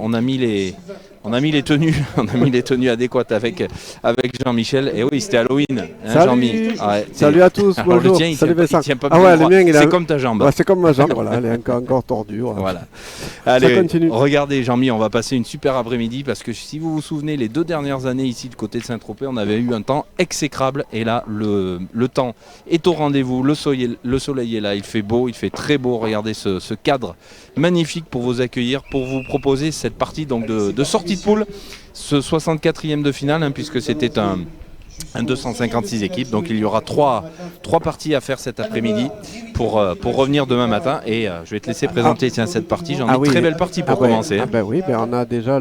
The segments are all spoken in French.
on a mis les tenues, on a mis les tenues adéquates avec Jean-Michel. Et oui, c'était Halloween, hein, Jean-Mi. Salut à tous, alors, bonjour. Le tien, Salut Vincent. il tient pas bien droit. C'est comme ta jambe. Ouais, c'est comme ma jambe, voilà, elle est encore tordue. Voilà. Allez, ça continue. Regardez Jean-Mi, on va passer une super après-midi parce que si vous vous souvenez, les 2 dernières années ici du côté de Saint-Tropez, on avait eu un temps exécrable et là, le temps est au rendez-vous, le soleil est là, il fait beau, il fait très beau. Regardez ce cadre magnifique pour vous accueillir, pour vous proposer cette partie donc de sortie de poule, ce 64e de finale, hein, puisque c'était un 256 équipes, donc il y aura trois parties à faire cet après-midi pour revenir demain matin. Et je vais te laisser présenter cette partie. J'en ai une très belle partie pour commencer. On a déjà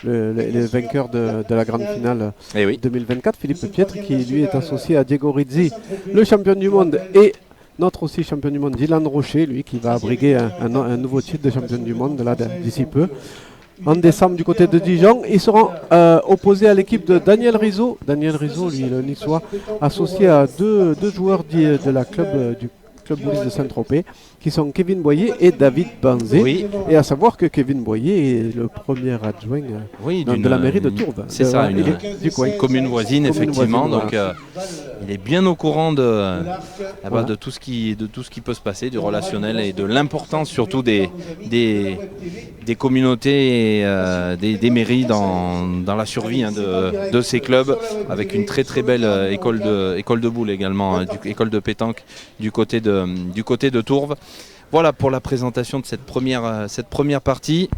les vainqueurs de la grande finale 2024, Philippe Pietri, qui lui est associé à Diego Rizzi, le champion du monde, et notre aussi champion du monde, Dylan Rocher, lui qui va briguer un nouveau titre de champion du monde d'ici peu. En décembre du côté de Dijon, ils seront opposés à l'équipe de Daniel Rizzo. Daniel Rizzo, lui, le niçois, associé à deux joueurs du club Boulis de Saint-Tropez, qui sont Kevin Boyer et David Banzé. Oui. Et à savoir que Kevin Boyer est le premier adjoint de la mairie de Tourves. C'est ça, du coin. Commune voisine, effectivement. Voisine, donc il est bien au courant de tout ce qui peut se passer, du relationnel et de l'importance surtout des communautés et des mairies dans la survie de ces clubs, avec une très très belle école de boules également, école de pétanque du côté de Tourves. Voilà pour la présentation de cette première partie.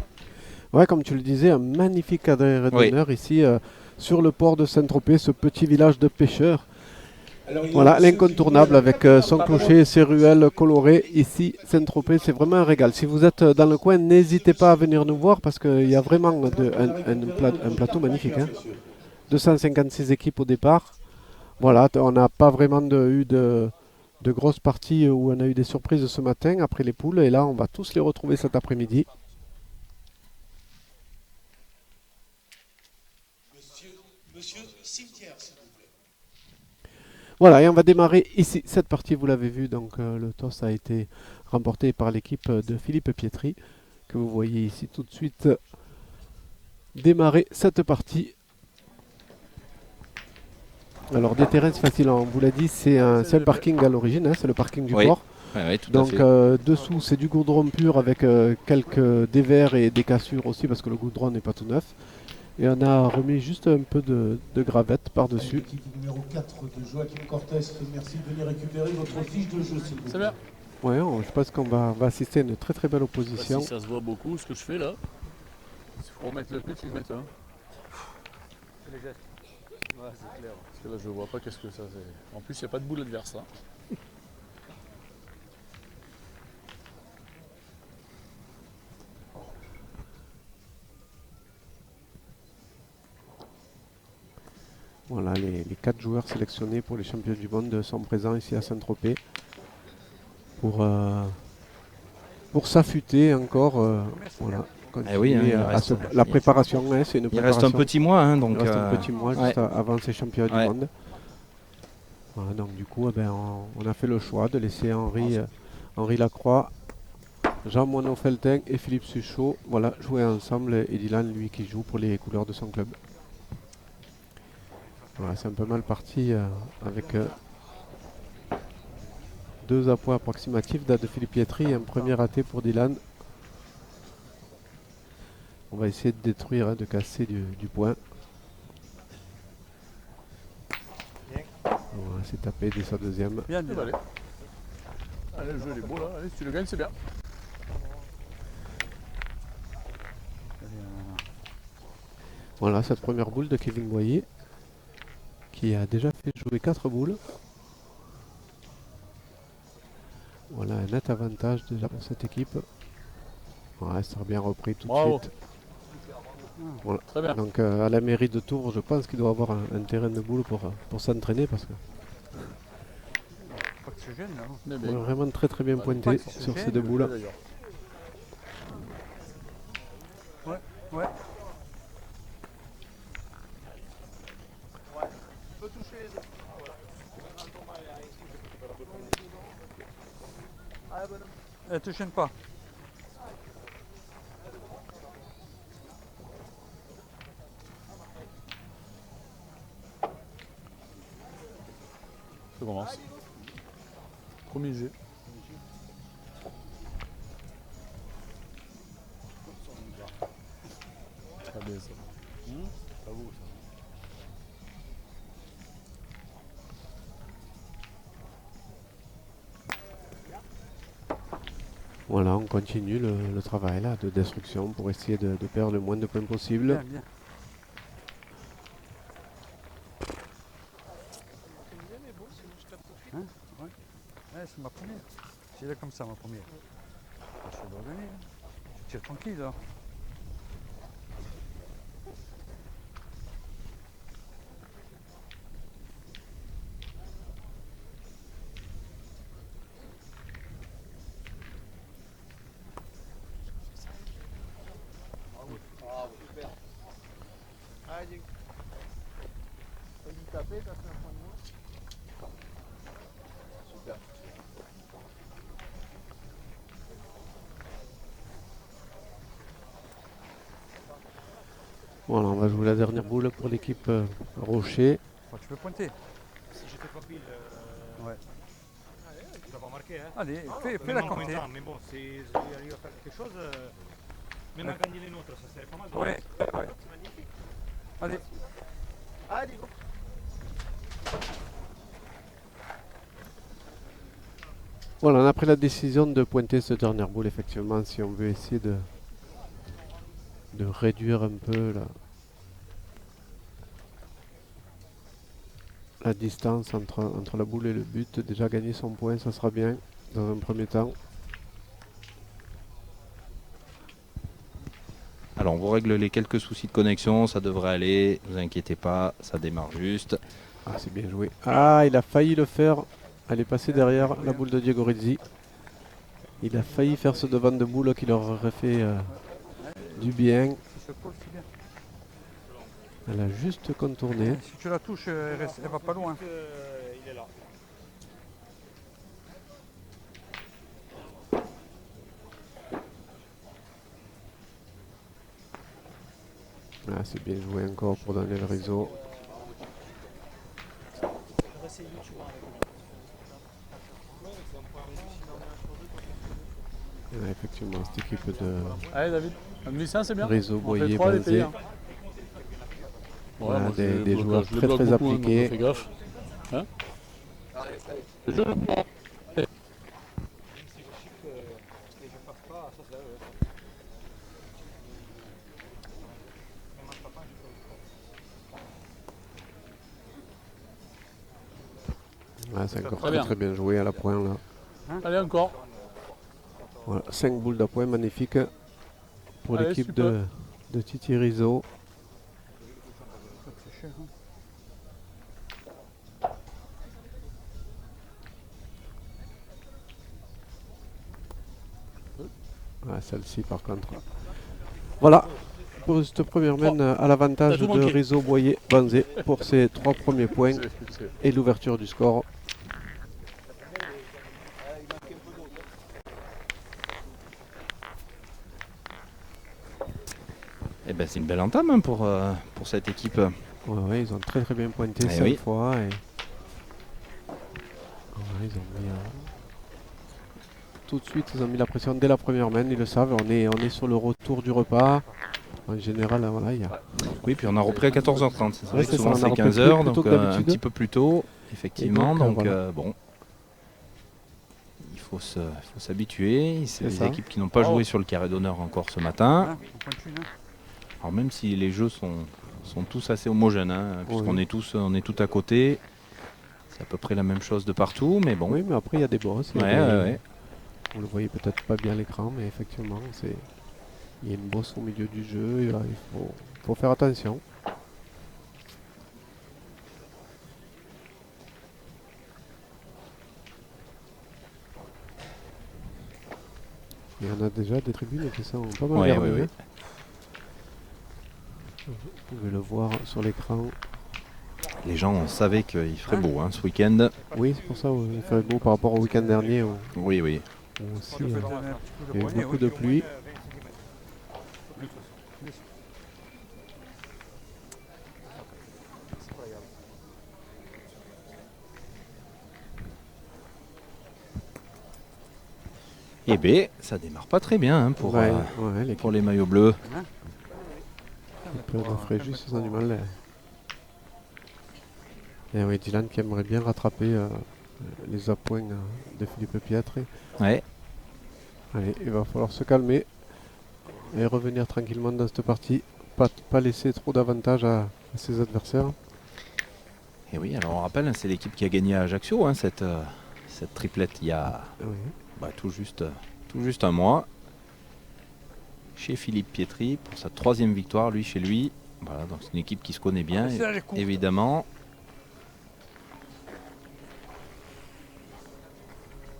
Ouais, comme tu le disais, un magnifique cadre d'honneur ici sur le port de Saint-Tropez, ce petit village de pêcheurs. Voilà, l'incontournable avec son clocher et ses ruelles colorées. Ici, Saint-Tropez, c'est vraiment un régal. Si vous êtes dans le coin, n'hésitez pas à venir nous voir parce qu'il y a vraiment un plateau magnifique. 256 équipes au départ. Voilà, on n'a pas vraiment eu de grosses parties où on a eu des surprises ce matin après les poules. Et là, on va tous les retrouver cet après-midi. Monsieur Cimetière, s'il vous plaît. Voilà, et on va démarrer ici cette partie, vous l'avez vu, donc le toss a été remporté par l'équipe de Philippe Pietri, que vous voyez ici tout de suite démarrer cette partie. Alors des terrains, c'est facile, on vous l'a dit, c'est un parking à l'origine, c'est le parking du port. Oui, tout donc à fait. Dessous, c'est du goudron pur avec quelques dévers et des cassures aussi, parce que le goudron n'est pas tout neuf. Et on a remis juste un peu de gravette par-dessus. L'équipe numéro 4 de Joachim Cortés, merci de venir récupérer votre fiche de jeu, s'il vous plaît. C'est bien. Ouais, je pense qu'on va assister à une très très belle opposition. Si ça se voit beaucoup ce que je fais là. Il faut remettre le pitch, il met ça. C'est les gestes. Ouais, c'est clair. Parce que là je vois pas qu'est-ce que ça c'est. En plus il n'y a pas de boule adverse là. Voilà, les 4 joueurs sélectionnés pour les championnats du monde sont présents ici à Saint-Tropez pour s'affûter encore. Voilà, la préparation, c'est une préparation. Il reste un petit mois. Donc, il reste un petit mois juste avant ces championnats du monde. Voilà, donc du coup, on a fait le choix de laisser Henri Lacroix, Jean Moineau-Feltin et Philippe Suchot jouer ensemble, et Dylan, lui, qui joue pour les couleurs de son club. Voilà, c'est un peu mal parti avec 2 appoints approximatifs de Philippe Pietri et un premier raté pour Dylan. On va essayer de détruire, de casser du point. Voilà, c'est tapé dès sa deuxième. Bien, allez. Allez, le jeu est beau là, allez, si tu le gagnes c'est bien. Voilà, cette première boule de Kevin Boyer, qui a déjà fait jouer 4 boules. Voilà, un net avantage déjà pour cette équipe. Ouais, ça a bien repris tout de suite. Voilà. Très bien. Donc à la mairie de Tours, je pense qu'il doit avoir un terrain de boules pour s'entraîner, parce que Pas que c'est gêne, hein. on est vraiment très très bien pointé sur ces 2 boules. Ouais. Elle te gêne pas. Ça commence. Premier jet. Pas bien ça. Pas beau ça. Voilà, on continue le travail là, de destruction pour essayer de perdre le moins de points possible. Bien, bien. Hein? Ouais. Ouais, c'est ma première. C'est là comme ça ma première. Je suis donner. Je tire tranquille là. Voilà, on va jouer la dernière boule pour l'équipe Rocher. Bon, tu peux pointer. Si je fais pas pile, Ouais. tu vas pas marquer. Hein. Allez, fais Même la en compter. pointant, mais bon, si j'arrive à faire quelque chose, même à gagner les nôtres, ça serait pas mal. Ouais, ouais. C'est magnifique. Allez. Allez, go. Voilà, on a pris la décision de pointer cette dernière boule, effectivement, si on veut essayer de réduire un peu la distance entre la boule et le but. Déjà gagner son point, ça sera bien dans un premier temps. Alors on vous règle les quelques soucis de connexion, ça devrait aller, ne vous inquiétez pas, ça démarre juste. Ah, c'est bien joué. Ah, il a failli le faire. Elle est passée derrière la boule de Diego Rizzi. Il a failli faire ce devant de boule qui leur aurait fait du bien. Ça se colle, c'est bien. Elle a juste contourné. Si tu la touches, elle va pas loin. Il est là. Ah, c'est bien joué encore pour donner le réseau. Ah, effectivement, cette équipe de Allez David, un demi-5 c'est bien. réseau On fait Boyer 3 les Banzé. pays. Hein. Voilà, moi, je des les joueurs bloque- je les très, bloque très beaucoup, hein, donc appliqués. on fait gaffe. Hein Je le bloque. Ah, c'est encore Très très, bien. très bien joué à la pointe là. Allez encore. Voilà, 5 boules d'appoint magnifiques pour Allez, l'équipe super. de Titi Rizzo. C'est cher, hein. Ah, celle-ci par contre. Voilà, pour cette première main à l'avantage T'as tout de manqué. Rizzo Boyer Banzé pour ses 3 premiers points C'est- et l'ouverture du score. Et ben c'est une belle entame hein, pour cette équipe. Ouais, ils ont très très bien pointé Eh 5 oui. fois. Et... Ouais, ils ont mis, tout de suite, ils ont mis la pression dès la première main, ils le savent. On est sur le retour du repas. En général, voilà, il y a... Oui, puis on a repris à 14h30. C'est vrai Ouais, que c'est souvent ça, on a c'est repris 15h, plus tôt donc que un d'habitude. petit peu plus tôt, effectivement. Et Donc, voilà. bon, il faut s'habituer. C'est C'est des ça. équipes qui n'ont pas joué sur le carré d'honneur encore ce matin. Hein, on pointe une, hein. Alors même si les jeux sont tous assez homogènes, hein, puisqu'on Oui. est tout à côté. C'est à peu près la même chose de partout, mais bon. Oui, mais après, il y a des bosses. il y a Ouais, des- ouais, ouais. On le voyait peut-être pas bien à l'écran, mais effectivement, il y a une bosse au milieu du jeu. Et là, il faut faire attention. Il y en a déjà des tribunes qui sont pas mal Ouais, garnies, ouais, ouais. hein. Vous pouvez le voir sur l'écran. Les gens savaient qu'il ferait beau hein, ce week-end. Oui, c'est pour ça qu'il fait beau par rapport au week-end dernier où, Oui, oui. où aussi, On il peut donner un petit coup de y a eu poignet, beaucoup oui. de pluie. Eh bien, ça démarre pas très bien hein, pour, Ouais, pour les maillots bleus. Un peu de Fréjus, ils ont du mal. Et oui, Dylan qui aimerait bien rattraper les appoints de Philippe Pietri. Ouais. Allez, il va falloir se calmer et revenir tranquillement dans cette partie. Pas laisser trop d'avantages à ses adversaires. Et oui, alors on rappelle, hein, c'est l'équipe qui a gagné à Ajaccio, hein, cette triplette, il y a tout juste un mois. Chez Philippe Pietri, pour sa 3e victoire, lui chez lui. Voilà, donc c'est une équipe qui se connaît bien, évidemment.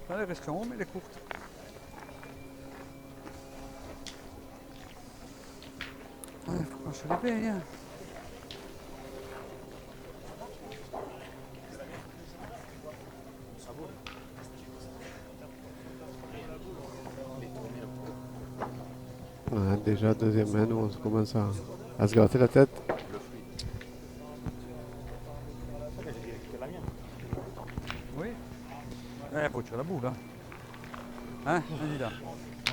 Allez, reste en haut, mais elle est courte. Il faut qu'on se réveille. Hein. Ouais, déjà deuxième main, on commence à se gratter la tête. Oui. Il faut tirer la boule. Hein, vas-y là.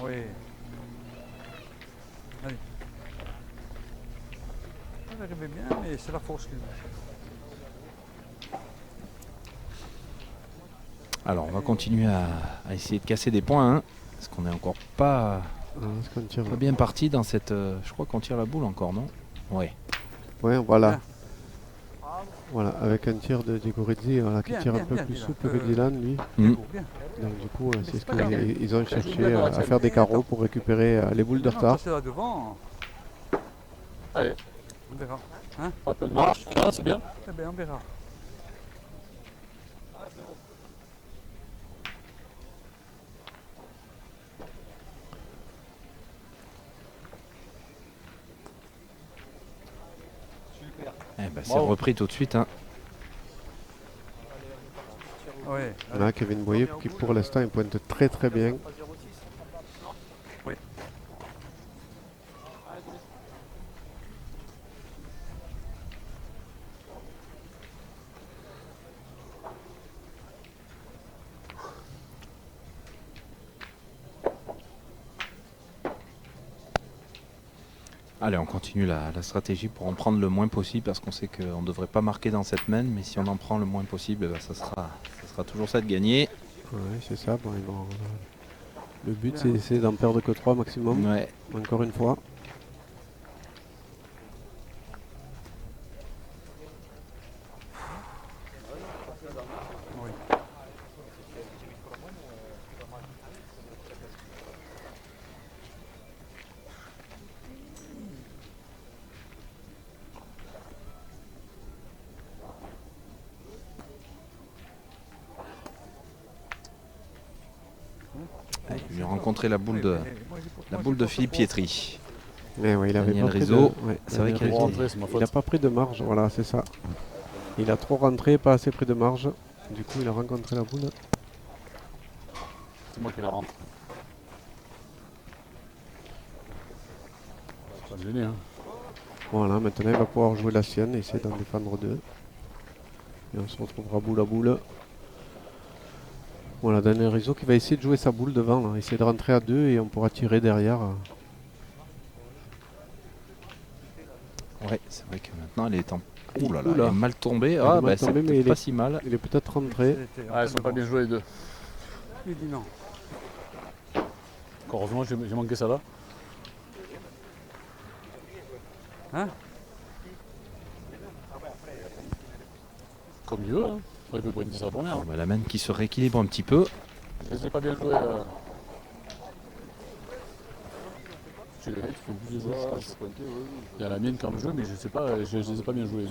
Oui. Allez. Elle arrivait bien, mais c'est la force qui... Alors on va continuer à essayer de casser des points, hein, parce qu'on n'est encore pas bien parti dans cette... je crois qu'on tire la boule encore, non? Ouais. Ouais, voilà. Voilà, avec un tir de Gorizzi qui tire un peu plus souple que Dylan, lui. Donc du coup, c'est ce qu'ils ont cherché à faire des carreaux pour récupérer les boules de retard. C'est là devant. Allez. On verra. Hein? Un peu de marche, c'est bien. Eh bien, on verra. Eh ben, c'est repris tout de suite. Hein. Ouais. Là, Kevin Boyer qui pour l'instant il pointe très très bien. Oui. Allez, on continue la stratégie pour en prendre le moins possible parce qu'on sait qu'on ne devrait pas marquer dans cette main, mais si on en prend le moins possible, ça sera toujours ça de gagner. Ouais, c'est ça. Bon, le but c'est d'en perdre que 3 maximum. Ouais. Encore une fois. J'ai rencontré la boule de Philippe Pietri. Mais ouais, il avait Daniel pas pris Rizzo, c'est vrai qu'il n'a pas pris de marge, voilà, c'est ça. Il a trop rentré, pas assez pris de marge. Du coup, il a rencontré la boule. C'est moi qui la rentre. Ça va me gêner, hein. Voilà, maintenant il va pouvoir jouer la sienne et essayer d'en défendre 2. Et on se retrouvera boule à boule. Voilà, Daniel Rizzo qui va essayer de jouer sa boule devant, là. Essayer de rentrer à 2 et on pourra tirer derrière. Ouais, c'est vrai que maintenant elle est en... Ouh là là, elle est mal tombée. Ah, bah c'est pas si mal. Il est peut-être rentré. Ah, ils sont pas bien joués les deux. Il dit non. Heureusement, j'ai manqué ça là. Hein? Comme mieux, hein. Il peut pointer sa première. Bah, la main qui se rééquilibre un petit peu. Je les ai pas bien joués. Tu les fais plus jouer, je pense. Il y a la mienne quand même joué, mais je sais pas, je les ai pas bien joués.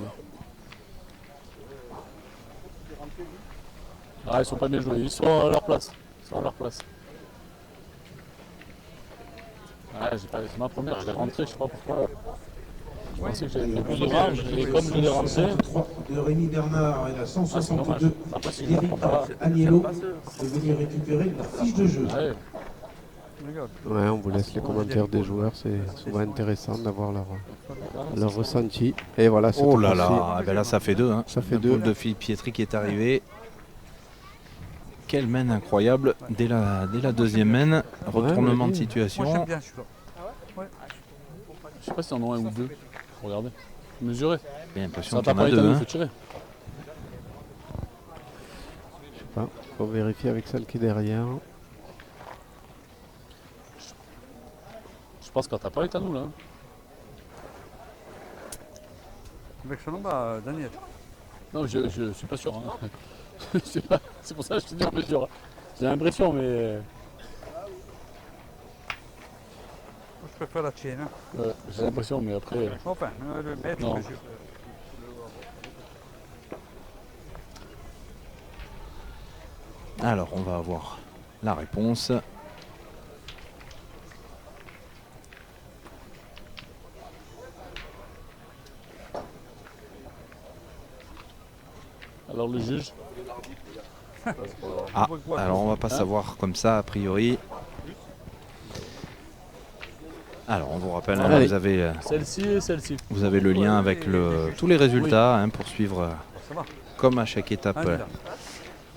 Ah, ils sont pas bien joués, ils sont à leur place. Ils sont à leur place. Ah, c'est ma première, je l'ai rentrée, je sais pas pourquoi. Je pensais que j'avais plus de marge, et comme je l'ai rentrée. De Rémi Bernard et la 162 d'Éric Agnello de venir récupérer la fiche de jeu. Ouais, on vous laisse les commentaires des joueurs, c'est souvent intéressant d'avoir leur ressenti. Et voilà, c'est oh là là, ben là ça fait 2. Hein. Ça fait la 2. boule de Philippe Pietri qui est arrivé. quelle main incroyable dès la deuxième main. Retournement de Moi, j'aime situation. bien celui-là. Je sais pas si en ont un ou deux. Regardez. Mesurez. J'ai Ça l'impression va qu'il y pas en a être à deux. nous, Hein. faut tirer. Faut vérifier avec celle qui est derrière. Je pense qu'en tapant est à nous là. Avec ce nom, bah, Daniel. Non, je suis pas sûr. Hein. Je sais pas. C'est pour ça que je te dis en mesure. J'ai l'impression, mais. Je préfère la tienne. Hein. J'ai l'impression, mais après. Enfin, le maître, Non. monsieur. Alors, on va avoir la réponse. Alors le juge. Ah, alors on va pas savoir comme ça a priori. Alors on vous rappelle, hein, Allez. Celle-ci et celle-ci. vous avez le lien avec tous les résultats hein, pour suivre Ça va. comme à chaque étape Allez, là.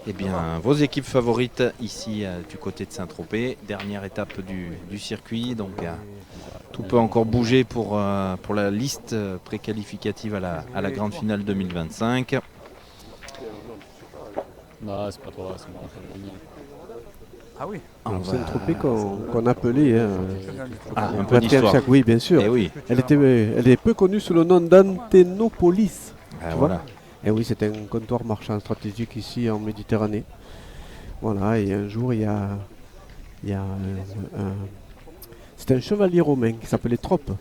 eh bien, vos équipes favorites ici du côté de Saint-Tropez. Dernière étape du circuit, donc tout peut encore bouger pour la liste préqualificative à la grande finale 2025. Non, c'est pas toi, c'est moi. Ah oui. Alors, Saint-Tropez qu'on appelait Ah, un peu d'histoire. Oui, bien sûr. Eh oui, Elle est peu connue sous le nom d'Anténopolis. ah, Tu voilà. Et oui, c'est un comptoir marchand stratégique ici en Méditerranée. Voilà, et un jour, il y a c'était un chevalier romain qui s'appelait Trope.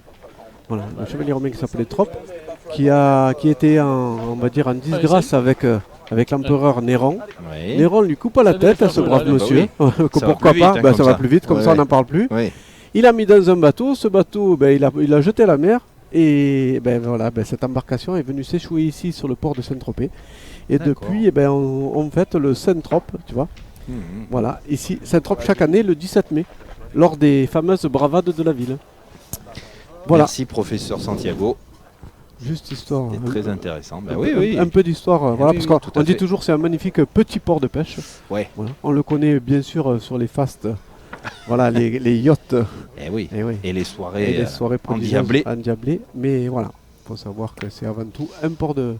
Voilà, un chevalier romain qui s'appelait Trope, qui était on va dire en disgrâce avec l'empereur Néron. Oui. Néron lui coupa la Ça tête à devait ce faire brave mal, monsieur. Ça va Pourquoi plus pas? vite, hein, Ben, comme ça va ça. plus vite, comme Ouais, ça on ouais. n'en parle plus. Oui. Il a mis dans un bateau, ce bateau, ben, il a jeté à la mer et ben, voilà, ben, cette embarcation est venue s'échouer ici sur le port de Saint-Tropez. Et D'accord. depuis, eh ben, on fête le Saint-Trope, tu vois. Mhm. Voilà, ici, Saint-Trope chaque année le 17 mai, lors des fameuses bravades de la ville. Voilà, Merci professeur Santiago, juste histoire. c'est très intéressant. Ben un oui, peu- oui. un peu d'histoire, voilà, oui, parce oui, qu'on tout à dit fait. toujours c'est un magnifique petit port de pêche. Ouais. Voilà. On le connaît bien sûr sur les fastes, voilà, les yachts. Eh oui. Et oui. Et les Et soirées, les soirées prodigieuses endiablées. endiablées. Mais voilà, il faut savoir que c'est avant tout un port de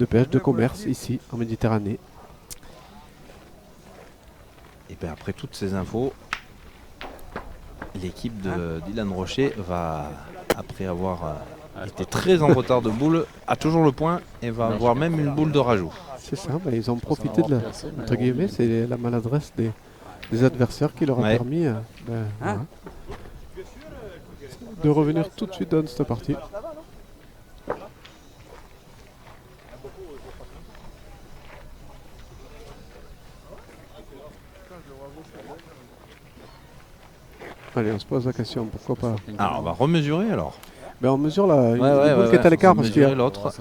pêche, de commerce ici en Méditerranée. Et bien après toutes ces infos, l'équipe de Dylan Rocher va, après avoir été très en retard de boule, a toujours le point et va avoir même une boule de rajout. C'est ça, bah, ils ont profité de entre guillemets, c'est la maladresse des adversaires qui leur a Ouais. permis voilà, de revenir tout de suite dans cette partie. Allez, on se pose la question, pourquoi pas. Alors on va remesurer alors. Ben, on mesure la une Ouais, boule qui est à l'écart faut parce qu'il y a, mesurer l'autre.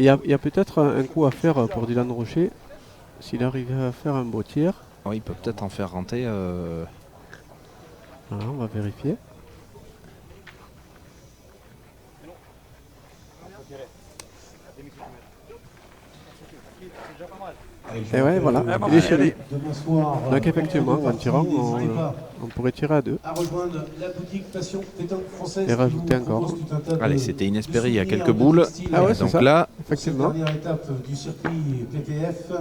il y a peut-être un coup à faire pour Dylan Rocher. S'il arrive à faire un beau tir, Oui, il peut peut-être en faire rentrer. voilà, on va vérifier. Et ouais, voilà, il est chez lui. Demain soir, Donc effectivement, en tirant, n'hésitez pas on pourrait tirer à deux. à rejoindre la boutique Passion Pétanque Française. Et qui rajouter vous encore. propose tout un tas de- Allez, c'était inespéré, il y a de quelques souvenirs, boules. de textiles. Ah ouais, c'est Donc ça. là, Cette Effectivement. dernière étape du circuit PPF.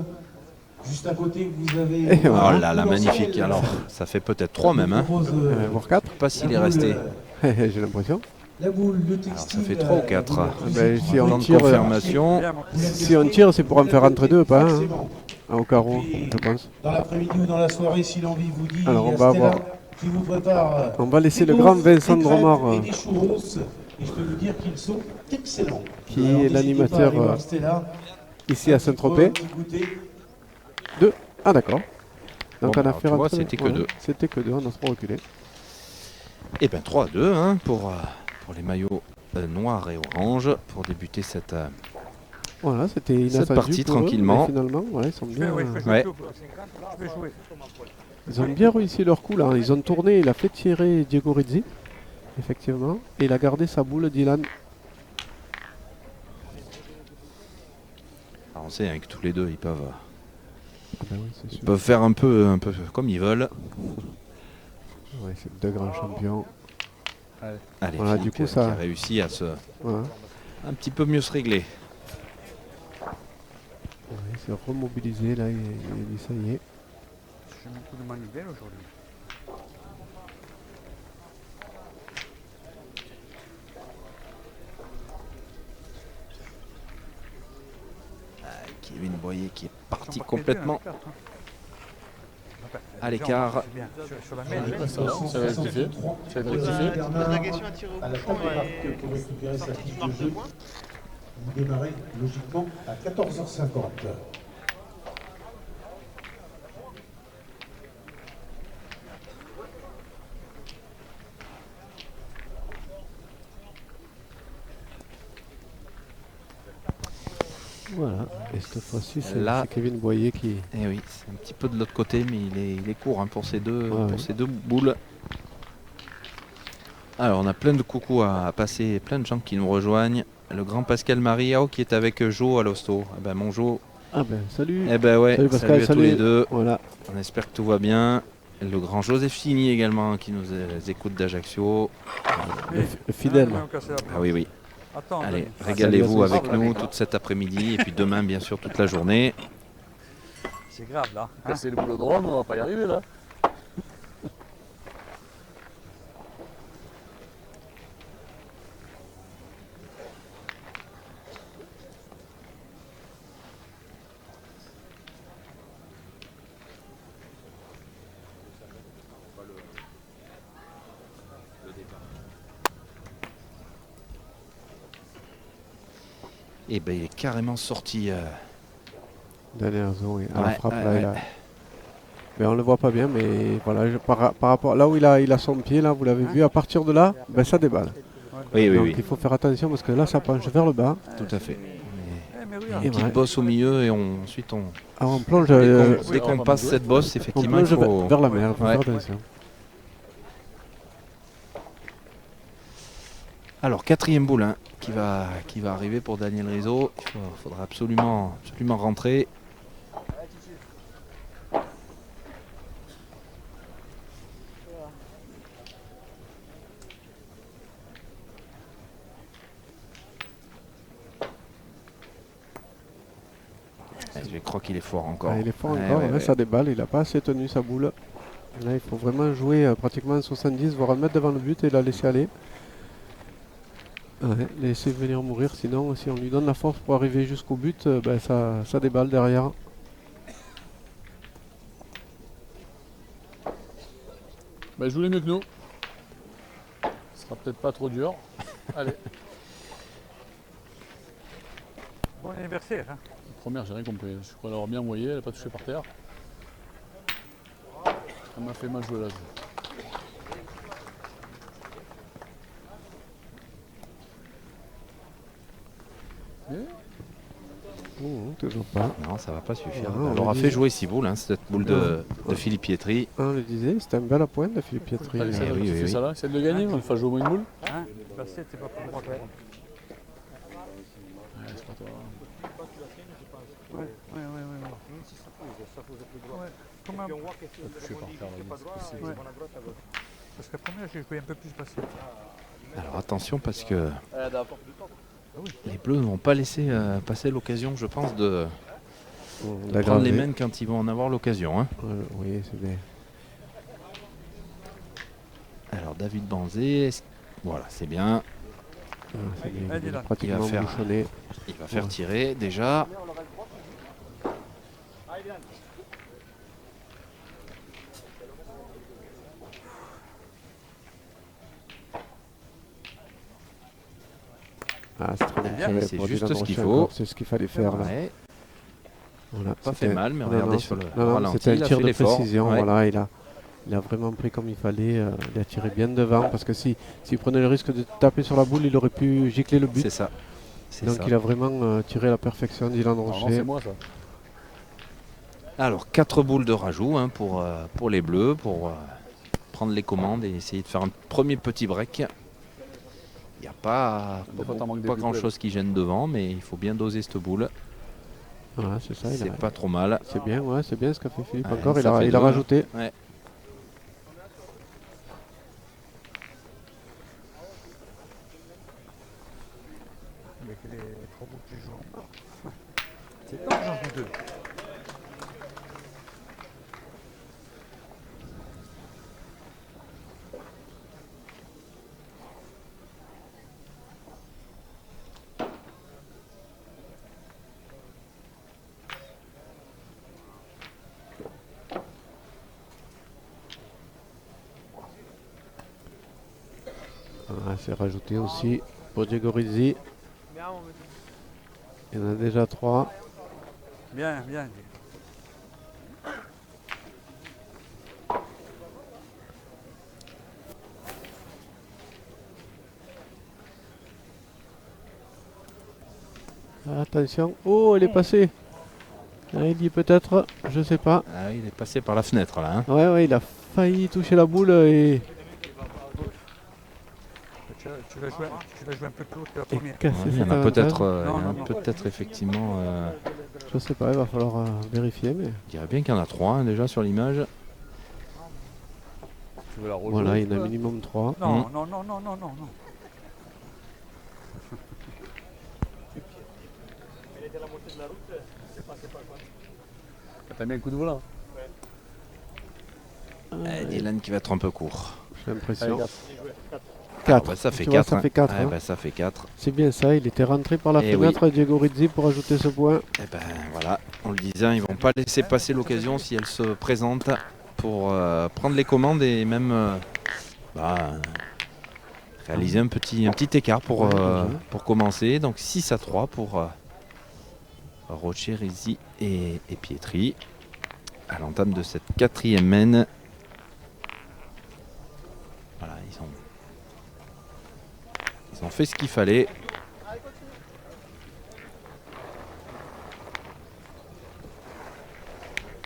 Juste à côté, vous avez. Et oh voilà. là là, magnifique. Alors, ça fait peut-être 3 même. Hein. Voire 4, Pas s'il est resté. j'ai l'impression. La boule, le Alors, textile. ça fait 3 ou 4. Ben, si on Temps de tire, confirmation. Si on tire, c'est pour en faire entre deux, pas un, hein. Au carreau, je pense. Dans l'après-midi ou dans la soirée, si l'envie vous dit. Alors, il y a on va Stella avoir- qui vous prépare. On va laisser le des grand gaufres, Vincent des Dromard, crêpes et des churros. Et je peux vous dire qu'ils sont excellents. Qui Alors, est n'hésitez l'animateur, pas à aller voir Stella. ici à Saint-Tropez. Goûter. Ah d'accord. Donc Bon, on a alors, fait tu vois, rentrer- c'était que voilà, deux. C'était que deux, on a trop reculé. Et bien 3-2 hein, pour les maillots noirs et orange pour débuter cette. Voilà, c'était inattendu partie pour eux, tranquillement. mais finalement, voilà, ils sont bien. Ouais. Je vais jouer. Ils ont bien réussi leur coup là. Ils ont tourné, il a fait tirer Diego Rizzi, effectivement, et il a gardé sa boule Dylan. Alors, on sait hein, que tous les deux ils peuvent Ben oui, c'est Ils sûr. peuvent faire un peu comme ils veulent. Ouais, c'est deux grands champions. Allez, Voilà, Philippe du coup, qui ça- a réussi à Voilà. un petit peu mieux se régler. Ouais, c'est remobilisé là, il dit ça y est. J'ai beaucoup de manivelle aujourd'hui. Kevin Boyer qui est parti Ils sont pas complètement perdus, hein, à les gens, l'écart. c'est bien. Sur la Ouais, mêle, ça va rectifier. Ça va être rectifié. Bernard, à la table marque pour récupérer sa fiche de jeu. Vous démarrez logiquement à 14h50. Voilà. Et cette fois-ci, c'est Là- c'est Kevin Boyer qui. Et oui, c'est un petit peu de l'autre côté, mais il est court hein, pour ces deux, Ouais, pour ouais. ces deux boules. Alors, on a plein de coucou à passer, plein de gens qui nous rejoignent. Le grand Pascal Mariao qui est avec Jo à l'hosto. Eh ben, mon Jo. Ah ben salut. Eh ben ouais, Salut Pascal, salut à tous salut. les deux. Voilà. On espère que tout va bien. Le grand Joseph Fini également qui nous écoute d'Ajaccio. Le fidèle. Ah oui, oui. Attends, Allez, Denis. régalez-vous Salut à avec tous. nous toute cet après-midi et puis demain, bien sûr, toute la journée. C'est grave là. Hein. Casser le boulodrome, on va pas y arriver là. Et ben il est carrément sorti. Dernière zone, oui. À la Ouais, frappe, ouais, là, ouais. Mais on le voit pas bien, mais voilà, par rapport là où il a son pied, là, vous l'avez vu, à partir de là, ben, ça déballe. Oui, oui, Donc oui, il faut faire attention parce que là, ça penche vers le bas. tout à fait. Eh, mais oui, Et Une petite ouais. bosse au milieu et ensuite on. Alors on plonge, Dès qu'on passe cette bosse, on effectivement, il plonge faut. vers la mer, il faut Ouais. faire attention. Alors, quatrième boule hein, qui va arriver pour Daniel Rizzo. Il faudra absolument rentrer. Je crois qu'il est fort encore. Ah, il est fort Ouais, encore, ouais, là, ouais. ça déballe, il n'a pas assez tenu sa boule. Là, il faut vraiment jouer pratiquement 70, voire un mètre devant le but et la laisser aller. Ouais, laisser venir mourir, sinon si on lui donne la force pour arriver jusqu'au but, ben, ça déballe derrière. Bah, je voulais mieux que nous. Ce sera peut-être pas trop dur. Allez. bon anniversaire. Hein. La première, j'ai rien compris. Je crois l'avoir bien envoyée, elle n'a pas touché par terre. Ça m'a fait mal jouer là. Toujours pas. Non, ça va pas suffire. Ouais, Elle on aura dit- fait jouer 6 boules, hein, cette boule de Philippe Pietri. On le disait, c'était un bel appoint de Philippe Pietri. Allez, oui, oui, fais oui. ça là, essaie de le gagner, on va faire jouer au moins une boule. Hein. Basket, c'est pas pour moi. Ouais, c'est pas toi. Ouais. Comment Touché par terre là. C'est possible. Ouais. Parce que la première, j'ai joué un peu plus basket. Alors attention parce que les Bleus ne vont pas laisser passer l'occasion, je pense, de prendre les mains quand ils vont en avoir l'occasion. Hein. Oui, c'est bien. Alors David Banzé, voilà, c'est bien. C'est bien. Allez, Il est là. pratiquement Il va faire- bouchonné. Il va faire Ouais. tirer déjà. Ah, c'est très bien. bien. Ça va C'est pour juste Dylan ce qu'il Rocher faut. encore, c'est ce qu'il fallait faire là. Ouais, Voilà, pas fait c'était- mal, mais non, regardez non, sur le non, non, ralenti, c'était il un a tir fait de l'effort. précision. Ouais. Voilà, il a vraiment pris comme il fallait. Il a tiré bien devant parce que s'il prenait le risque de taper sur la boule, il aurait pu gicler le but. C'est ça. C'est Donc ça. il a vraiment tiré à la perfection, Dylan Normalement, Rocher. c'est moi ça. Alors 4 boules de rajout hein, pour les Bleus, pour prendre les commandes et essayer de faire un premier petit break. Il n'y a pas Des fois, t'en manques des pas plus grand près. chose qui gêne devant, mais il faut bien doser cette boule. Voilà, c'est ça. C'est pas trop mal. C'est bien, ouais, c'est bien ce qu'a fait Philippe Ouais, encore. ça fait Il a deux. rajouté. Ouais. Avec les 3 bouts qui jouent. C'est pas que j'en joue 2. Ah, c'est rajouté aussi pour Diego Rizzi. Il y en a déjà 3. Bien, bien. Attention. Oh, il est passé. Ah, il dit peut-être, je sais pas. Ah, il est passé par la fenêtre là. Hein. Ouais, il a failli toucher la boule et Tu vas jouer un peu plus haut que la et première. casser Il y en cet a peut-être avantage. Non. Je effectivement. sais pas, il va falloir vérifier. Mais Je dirais bien qu'il y en a 3 déjà sur l'image. Tu veux la rejouer voilà, il y en a toi minimum 3. Non, non, non, non, non, non, non. T'as mis un coup de volant. Dylan qui va être un peu court. J'ai l'impression. Allez, 4. Bah, ça fait Tu vois, 4. ça fait 4. Bah, ça fait 4. C'est bien ça, il était rentré par la Eh fenêtre, Diego Rizzi, pour ajouter ce point. Et ben voilà, on le disait, ils vont pas laisser passer l'occasion si elle se présente pour prendre les commandes et même réaliser un petit écart pour commencer. Donc 6-3 pour Rocher, Rizzi et Pietri à l'entame de cette 4e main. Voilà, ils ont fait ce qu'il fallait.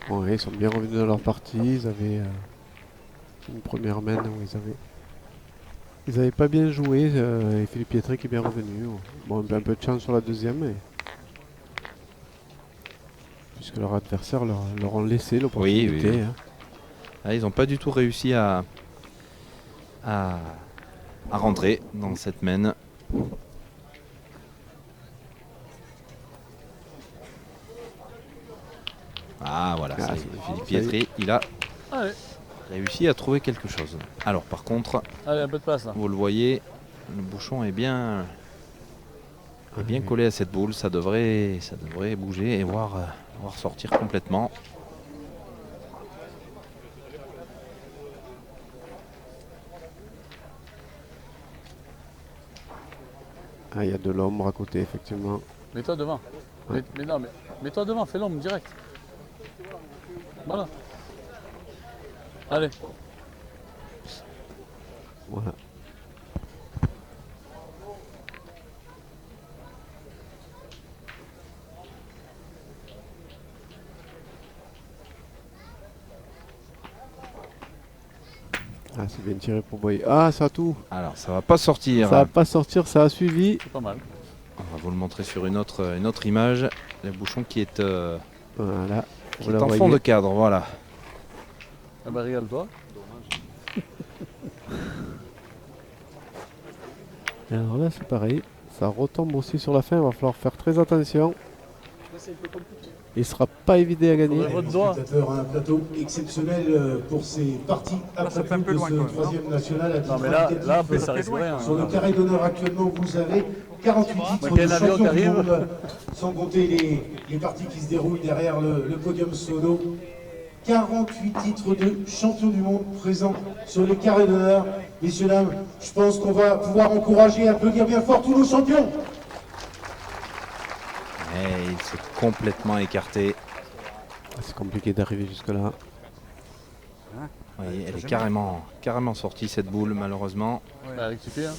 Ouais, ils sont bien revenus dans leur partie. Ils avaient une première main où ils avaient pas bien joué. Et Philippe Pietri qui est bien revenu. Bon, un peu de chance sur la deuxième. Puisque leur adversaire leur ont laissé l'opportunité. Oui. Hein. Ah, ils n'ont pas du tout réussi à rentrer dans cette main. Ah voilà, Ah, ça y est, c'est- Philippe ça y est. Pietri, il a Allez, réussi à trouver quelque chose. Alors par contre, allez, un peu de place là. vous le voyez, le bouchon est bien collé à cette boule. Ça devrait bouger et voir sortir complètement. Ah, il y a de l'ombre à côté, effectivement. Mets-toi devant. Ouais. Mets-toi devant, fais l'ombre direct. Voilà. Allez. Voilà. Ah, c'est bien tiré pour Boyer. Ah, ça a tout. Alors ça va pas sortir. Ça va pas sortir, ça a suivi. C'est pas mal. On va vous le montrer sur une autre image. Le bouchon qui est Voilà. qui Vous est la en voyez. fond de cadre, voilà. Ah bah régale-toi. Et alors là, c'est pareil. Ça retombe aussi sur la fin. Il va falloir faire très attention. Il sera pas évident à gagner. Ouais. Votre doigt. Spectateurs, un plateau exceptionnel pour ces parties ça fait un après peu de loin, ce quand même, troisième national. À Non titre mais là indicatif. après ça risque rien. Sur le carré d'honneur actuellement, vous avez 48 titres quel de avion champion du t'arrives monde, sans compter les parties qui se déroulent derrière le podium solo. 48 titres de champion du monde présents sur les carrés d'honneur. Messieurs, dames, je pense qu'on va pouvoir encourager et applaudir bien fort tous nos champions. Et il s'est complètement écarté. Ah, c'est compliqué d'arriver jusque là. Oui, elle est carrément sortie cette boule malheureusement. Bah rectifier hein.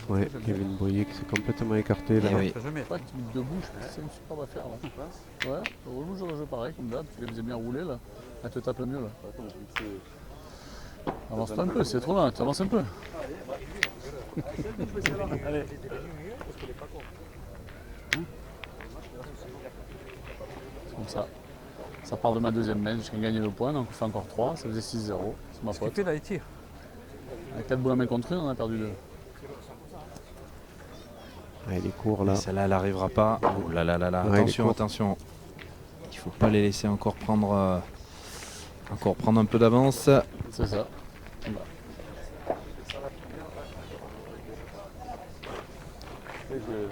Ouais, Kevin Boyer qui s'est complètement écarté là. Eh oui. Ça jamais. Ouais, tu mets debout, je pense que c'est une super affaire là. Ouais, roule le jeu pareil comme d'hab, tu les faisais bien rouler là. Elle te tape le mieux là. Avance-toi un peu, c'est trop loin, tu avances un peu. Allez. comme ça. Ça part de ma deuxième main, j'ai gagné le point, donc on fait encore 3, ça faisait 6-0, c'est ma Ce qu'il faute. fait là, il tire. Avec 4 boules à main contre une, on a perdu 2. Il est court là. Celle-là, elle n'arrivera pas. Oh là là là là. Ouais, Attention, attention. Il ne faut pas les laisser encore prendre un peu d'avance. C'est ça. Voilà. Et je vais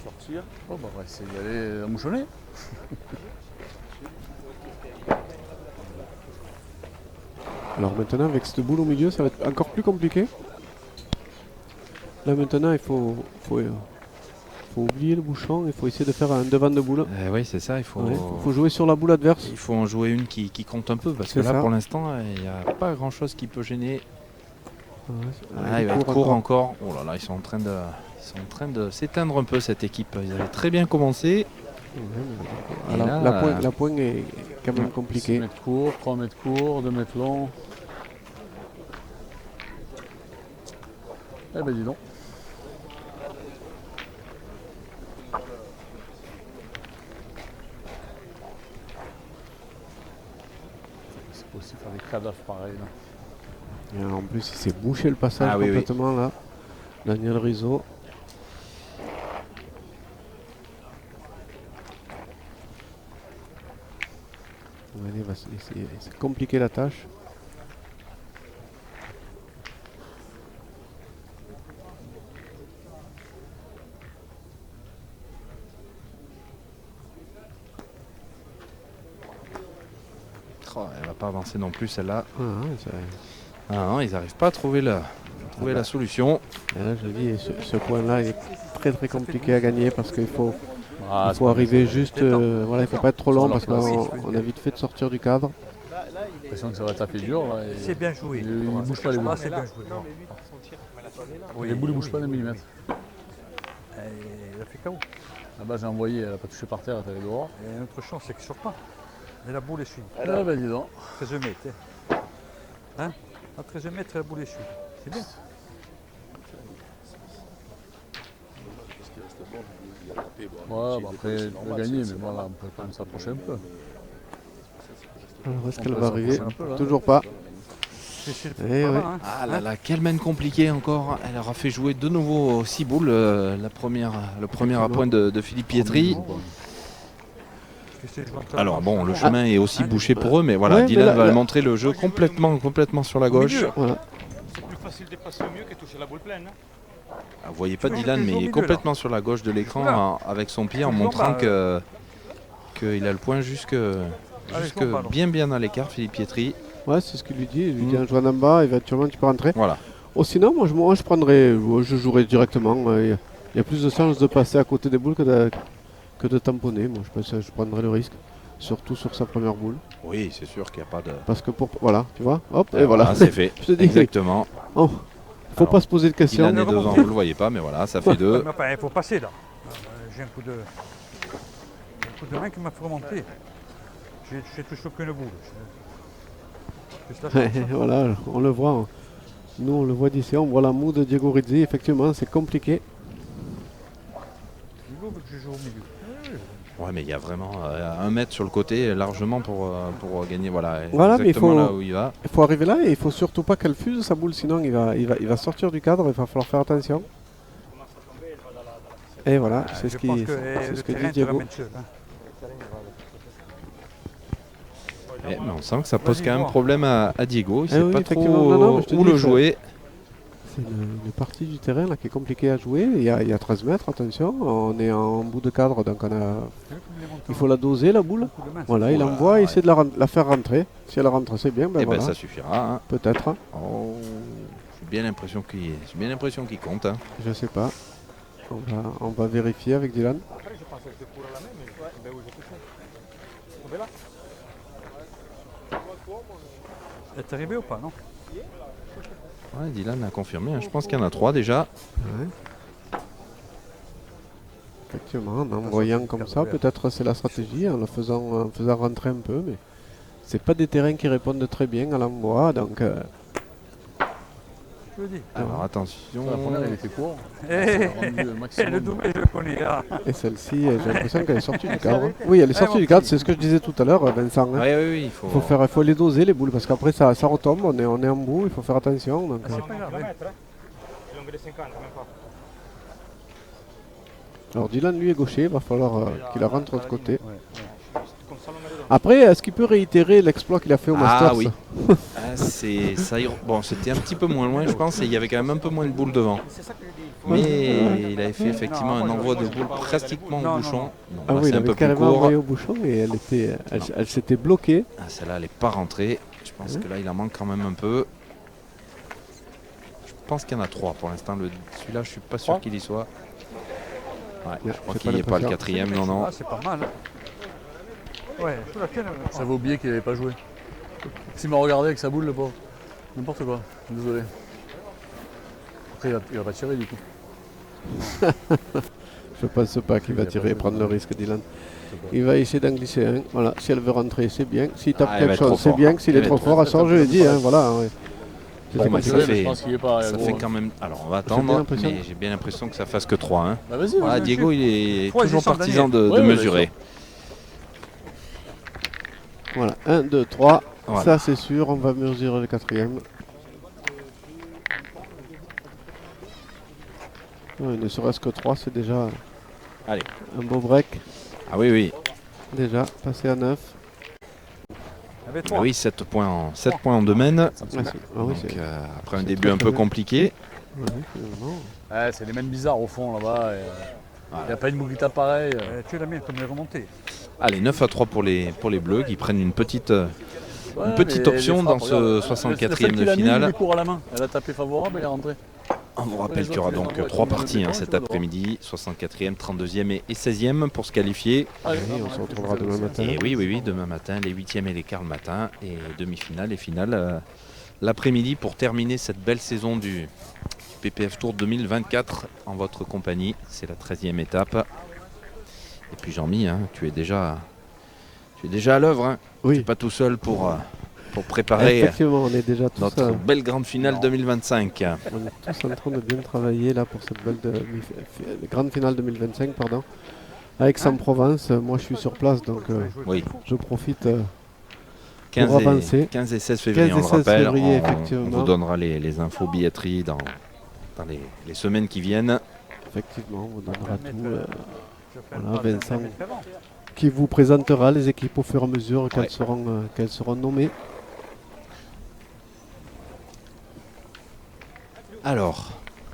sortir. Bon, bah, on va essayer d'aller mouchonner. Alors maintenant, avec cette boule au milieu, ça va être encore plus compliqué. Là maintenant, il faut oublier le bouchon, il faut essayer de faire un devant de boule. Oui, c'est ça. Il faut, Ouais, il faut jouer sur la boule adverse. il faut en jouer une qui compte un peu. Parce que C'est là, ça. pour l'instant, il n'y a pas grand-chose qui peut gêner. Ah, Il va être court encore. Oh là là, ils sont en train de s'éteindre un peu, cette équipe. Ils avaient très bien commencé. Ah, Et là, la pointe est quand même 6 compliquée. mètres courts, 3 mètres courts, 2 mètres longs. Eh ben dis donc. C'est possible de faire des cadavres pareils là. Et en plus, il s'est bouché le passage Ah oui, oui. complètement là. Daniel Rizzo. Allez, c'est compliqué la tâche. Oh, elle va pas avancer non plus, celle-là. Ah, ça- Ah non, ils n'arrivent pas à trouver la solution. et là, je dis, ce point-là est très très compliqué à gagner parce qu'il faut, Ah, il faut arriver juste. Voilà, il faut pas être trop long Sur parce leur place. qu'on a vite fait de sortir du cadre. J'ai l'impression que ça va taper dur là. et C'est bien joué. Il bouge pas les boules. C'est bien joué. Les boules ne bougent pas d'un millimètre. Il a fait KO. Là-bas j'ai envoyé, elle n'a pas touché par terre, elle est dehors. Et notre chance, c'est qu'il ne sort pas. Et la boule est suivie. Ah ben dis donc. 13 mètres. Hein, à 13 mètres, la boule est suivie. C'est bien. Ouais, bah après il peut gagner, mais voilà, on peut quand même s'approcher un peu. Alors, est-ce On qu'elle peut va arriver? s'approcher un peu, là. Toujours pas. C'est Eh pas ouais. mal, hein. Ah là là, quelle main compliquée encore. Elle aura fait jouer de nouveau 6 boules. Le premier à point de Philippe Pietri. Alors bon, le chemin est aussi bouché pour eux, mais voilà, Ouais, mais Dylan là- va là- montrer le jeu complètement sur la gauche. Voilà. C'est plus facile de passer au mieux que toucher la boule pleine. Hein. Ah, vous voyez pas Tu vois, Dylan, je mais fais il est au milieu, complètement sur la gauche de l'écran avec son pied en Je montrant vois, qu'il a le point jusque son ballon. bien à l'écart, Philippe Pietri. Ouais, c'est ce qu'il lui dit. Il lui dit en jouant en bas, éventuellement tu peux rentrer. Voilà. Oh, sinon, moi je prendrais, je jouerais directement. Il y a plus de chances de passer à côté des boules que de tamponner. Moi je pense que je prendrais le risque. Surtout sur sa première boule. Oui, c'est sûr qu'il n'y a pas de. Parce que voilà, tu vois, hop, et voilà. c'est fait. Je te dis, Exactement. oh, faut Alors, pas se poser de questions. Dylan est devant, vous le voyez pas, mais voilà, ça fait 2. Mais enfin, il faut passer là. J'ai un coup de main qui m'a fait remonter. J'ai touché aucune boule. Juste la chance, hein. Voilà, on le voit. Nous on le voit d'ici, on voit la moue de Diego Rizzi. Effectivement, c'est compliqué. Du coup, je joue au milieu. Ouais, mais il y a vraiment 1 mètre sur le côté largement pour gagner. Voilà, Voilà, mais il exactement faut- là où il va. Il faut arriver là et il faut surtout pas qu'elle fuse sa boule, sinon il va sortir du cadre. Il va falloir faire attention. Et voilà, c'est ce Je pense qui, que c'est le ce que terrain dit te Diego. ramène seul, hein. Mais on sent que ça pose Vas-y, quand même voir. problème à Diego. Il Eh sait oui, pas effectivement. trop Non, mais je te où dis le que- jouer. C'est une partie du terrain là qui est compliquée à jouer. Il y a 13 mètres, attention. On est en bout de cadre, donc il faut la doser la boule. Coup de main, Voilà, il Voilà, envoie, essaie de la faire rentrer. Si elle rentre, c'est bien. Ben Et voilà, ben ça suffira. Hein. peut-être. Oh, j'ai bien l'impression qu'il compte. Hein. Je sais pas. On va vérifier avec Dylan. Après, je pensais que c'était pour la même, mais ben oui, j'ai touché. Vous là Elle est arrivée ou pas, non? Ouais, Dylan a confirmé. Hein. Je pense qu'il y en a 3 déjà. Ouais. Effectivement, en envoyant comme ça, peut-être c'est la stratégie, en faisant rentrer un peu, mais c'est pas des terrains qui répondent très bien à l'envoi, donc je le dis. Alors attention. La première, il était court. Et, rendu le et le maximum. double, je le connais. Hein. Et celle-ci, j'ai l'impression qu'elle est sortie du cadre. Oui, elle est sortie du cadre, c'est ce que je disais tout à l'heure, Vincent. Hein. Oui, oui, oui, il faut les doser les boules parce qu'après ça retombe, on est en bout, il faut faire attention. Donc, C'est pas grave. Hein. Longue de 50, même pas. Alors Dylan lui est gaucher, il va falloir qu'il la rentre de l'autre côté. Comme ça, l'on met dedans. Après, est-ce qu'il peut réitérer l'exploit qu'il a fait au Masters? Ah oui. Bon, c'était un petit peu moins loin, je pense, et il y avait quand même un peu moins de boules devant. C'est ça que je dis. Mais il avait fait effectivement un envoi de boules pratiquement au bouchon. Bon, Ah là, oui, c'est il un avait peu plus carrément envoyé court. au bouchon et elle s'était bloquée. Ah, celle-là, elle n'est pas rentrée. Je pense que là, il en manque quand même un peu. Je pense qu'il y en a 3 pour l'instant. Celui-là, je suis pas sûr qu'il y soit. Ouais, je crois j'ai qu'il pas n'y est pas le l'impression. 4e, non, non. Ah, c'est pas mal. Hein. Ouais, sous la tienne. J'avais oublié qu'il n'avait pas joué. S'il m'a regardé avec sa boule, le pauvre. N'importe quoi. Désolé. Après, il va pas tirer du coup. Je pense pas qu'il va tirer et prendre le risque, Dylan. Il va essayer d'en glisser un. Voilà, si elle veut rentrer, c'est bien. S'il tape elle va quelque être trop chose, c'est fort. bien. S'il Elle est va trop être fort, à sort, je l'ai dit. Hein, voilà, ouais. Bon, C'est bah, pas ça grave. fait- Je pense qu'il est pas. Ça gros, fait hein. quand même. Alors, on va bien attendre, l'impression. mais j'ai bien l'impression que ça fasse que 3. Hein. Bah vas-y. Voilà, vas-y, Diego, chiffre. il est Ouais, toujours descend, partisan de Ouais, ouais, mesurer. Voilà, 1, 2, 3. Voilà. Ça, c'est sûr. On va mesurer le 4e. Ouais, ne serait-ce que 3, c'est déjà Allez. un beau break. Ah oui, oui. Déjà, passé à 9. Il y avait Ah 3. oui, 7 points en domaine. Ah, oui, Donc, c'est après un c'est début très, un très peu bien. compliqué. ouais, finalement. Ouais, c'est les mêmes bizarres au fond là-bas. Il n'y a pas une boucle pareille. Tu es la mienne comme les remontées. Allez, 9 à 3 pour les Bleus qui prennent une petite Ouais, petite mais option les dans frappes, ce regarde, 64e de Il finale. est court à la main. Elle a tapé favorable, elle est rentrée. On vous rappelle les qu'il y aura autres, donc les envois 3 qui parties mettent hein, les cet points, tu après-midi, 64e, 32e et 16e pour se qualifier. Allez, Oui, on se retrouvera demain matin. Et oui, demain matin, les 8e et les quarts le matin, et demi-finale et finale l'après-midi pour terminer cette belle saison du PPF Tour 2024 en votre compagnie. C'est la 13e étape. Et puis Jean-Mi, hein, tu es déjà à l'œuvre. Hein. Tu Oui, n'es pas tout seul pour préparer effectivement, on est déjà tous, notre belle grande finale 2025. on est tous en train de bien travailler là pour cette belle grande finale 2025, pardon. À Aix-en-Provence, moi je suis sur place, donc Oui, je profite. 15 avancer. et 15 et 16 février, 15 et on le 16 rappelle. février, On effectivement. vous donnera les infos billetterie dans les semaines qui viennent. Effectivement, on donnera Je vais tout. mettre, je fais voilà, pas de Vincent. mettre avant. Qui vous présentera les équipes au fur et à mesure Ouais. qu'elles seront nommées. Alors,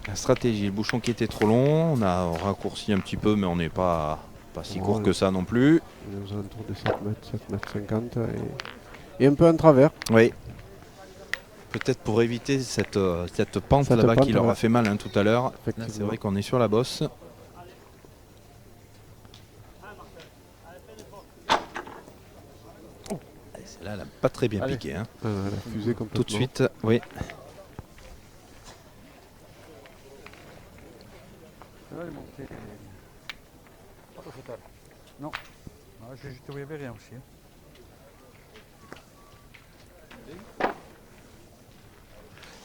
la stratégie, le bouchon qui était trop long, on a raccourci un petit peu, mais on n'est pas si court que ça non plus. On est aux alentours de 7 mètres 50 et un peu en travers. Oui. Peut-être pour éviter cette pente Cette là-bas pente, qui leur a ouais. fait mal hein, tout à l'heure. Là, Effectivement. c'est vrai qu'on est sur la bosse. Allez, celle-là, elle n'a pas très bien Allez. piqué. Hein. Elle a fusé complètement. Tout de suite, oui. Ça va, les montées. Pas au total. Non. Ah, j'ai juste il y avait rien aussi. Hein.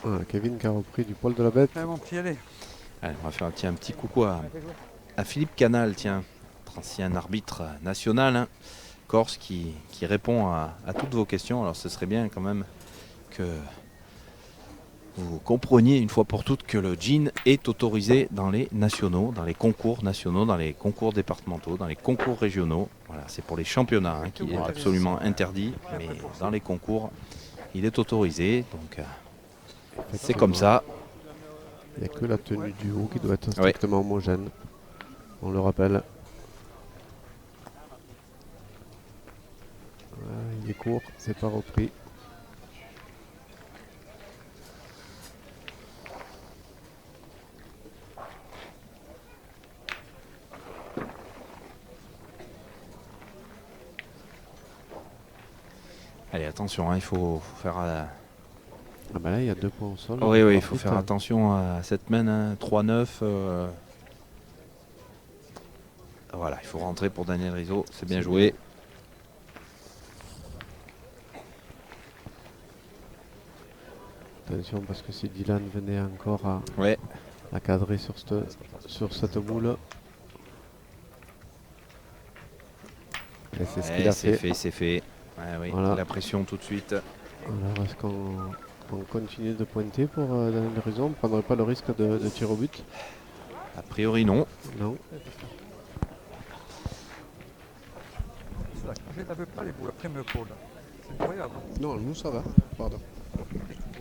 Voilà, Kevin qui a repris du poil de la bête. Allez, mon petit, allez. Allez, on va faire un petit coucou à Philippe Canal, tiens, notre ancien arbitre national, hein, corse, qui répond à toutes vos questions. Alors ce serait bien quand même que vous compreniez une fois pour toutes que le gin est autorisé dans les nationaux, dans les concours nationaux, dans les concours départementaux, dans les concours régionaux. Voilà, c'est pour les championnats hein, qui est absolument interdit, mais dans les concours, il est autorisé. Donc c'est comme ça. Il n'y a que la tenue du haut qui doit être strictement homogène. On le rappelle. Voilà, il est court, c'est pas repris. Allez, attention, hein, il faut faire... Ah bah là il y a 2 points au sol. Oui, il faut Ensuite, faire attention à cette main, hein, 3-9. Voilà, il faut rentrer pour Daniel Rizzo, c'est bien joué. Attention parce que si Dylan venait encore à cadrer sur cette boule. Et c'est ce qu'il a fait. C'est fait. Oui. Voilà. La pression tout de suite. Alors est-ce qu'on continue de pointer pour donner des raisons? On ne prendrait pas le risque de tir au but? A priori non. Non. Je n'avais pas les boules après me colle. C'est incroyable. Non, nous ça va. Pardon.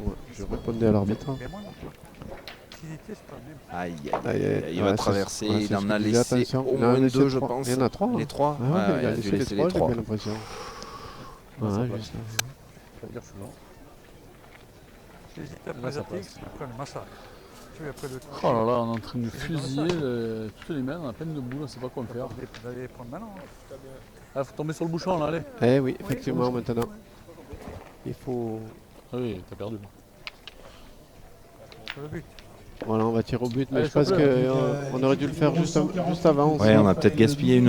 Ouais, je répondais à l'arbitre. Aïe, il va traverser, il en a laissé au moins deux, je pense. Il y en a trois. Les trois. Il a laissé les trois, j'ai bien l'impression. Juste j'hésite après la TX, après le massacre. Oh là là, on est en train de fusiller toutes les mains, on a plein de boules, on ne sait pas quoi faire. Vous allez les prendre maintenant. Il faut tomber sur le bouchon là, allez. Eh oui, effectivement, maintenant. Il faut. Ah oui, t'as perdu. Sur le but. Voilà, on va tirer au but, mais je pense qu'on aurait dû le faire juste avant. Ouais, on a peut-être gaspillé une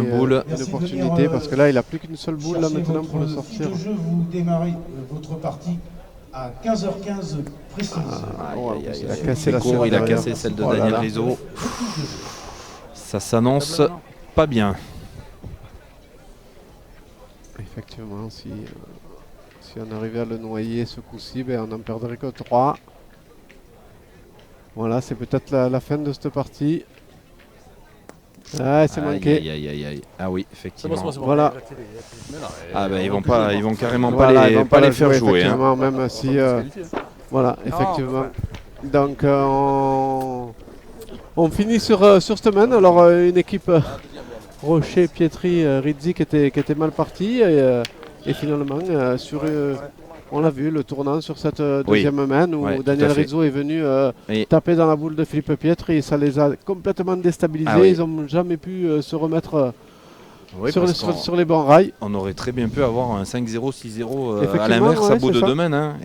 boule. Une opportunité, parce que là, il n'a plus qu'une seule boule là maintenant pour le sortir. De jeu, vous démarrez votre partie à 15h15 précise. Il a cassé la cour, il a cassé celle de Daniel Rizzo. Ça s'annonce pas bien. Effectivement, si on arrivait à le noyer ce coup-ci, ben, on n'en perdrait que 3. Voilà, c'est peut-être la fin de cette partie. Ah, c'est manqué. Aïe. Ah oui, effectivement. C'est bon. Voilà. Ah ben ils vont carrément pas les faire jouer. Hein. Même si, voilà, effectivement. Donc on finit sur cette main. Alors une équipe Rocher, Pietri, Rizzi qui était mal partie et finalement on l'a vu, le tournant sur cette deuxième main où Daniel Rizzo est venu taper dans la boule de Philippe Pietri et ça les a complètement déstabilisés. Ils n'ont jamais pu se remettre sur les bons rails. On aurait très bien pu avoir un 5-0, 6-0 à l'inverse à bout de 2 mains. Hein.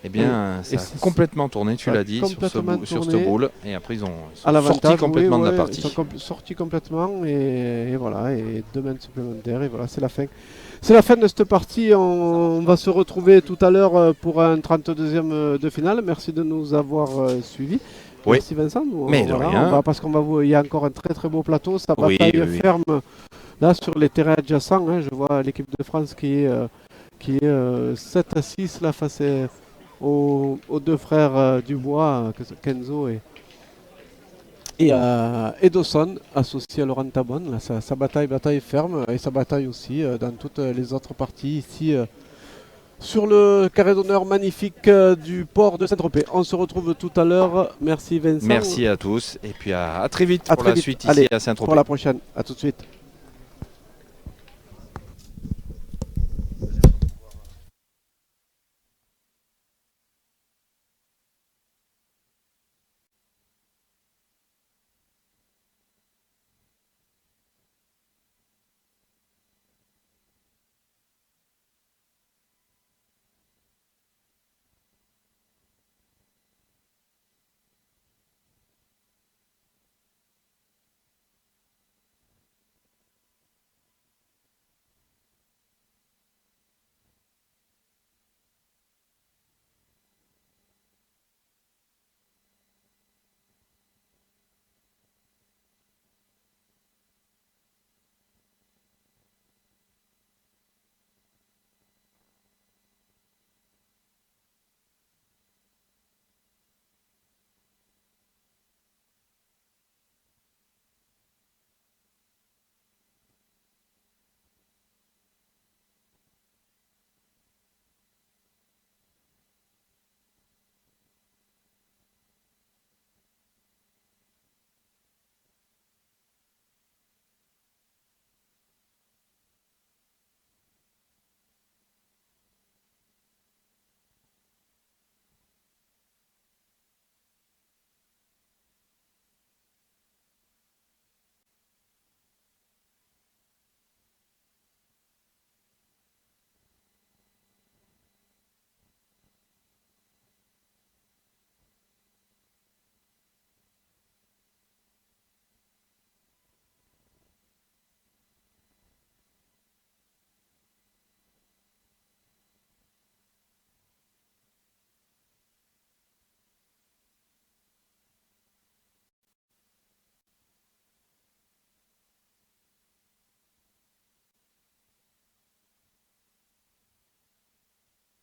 Et bien, ça a complètement tourné, tu l'as dit, sur cette boule. Et après, ils sont sortis complètement de la partie. Ils sont sortis complètement et voilà, et 2 mains supplémentaires. Et voilà, c'est la fin. C'est la fin de cette partie. On va se retrouver tout à l'heure pour un 32e de finale. Merci de nous avoir suivis. Oui. Merci Vincent. Mais de rien. Parce qu'il y a encore un très très beau plateau. Ça bataille ferme là sur les terrains adjacents. Hein. Je vois l'équipe de France qui est 7-6 là face aux deux frères Dubois, Kenzo et Dawson, associé à Laurent Tabonne. Là, ça bataille ferme et ça bataille aussi dans toutes les autres parties ici sur le carré d'honneur magnifique du port de Saint-Tropez. On se retrouve tout à l'heure. Merci Vincent. Merci à tous et puis à très vite pour la suite ici à Saint-Tropez. Pour la prochaine. À tout de suite.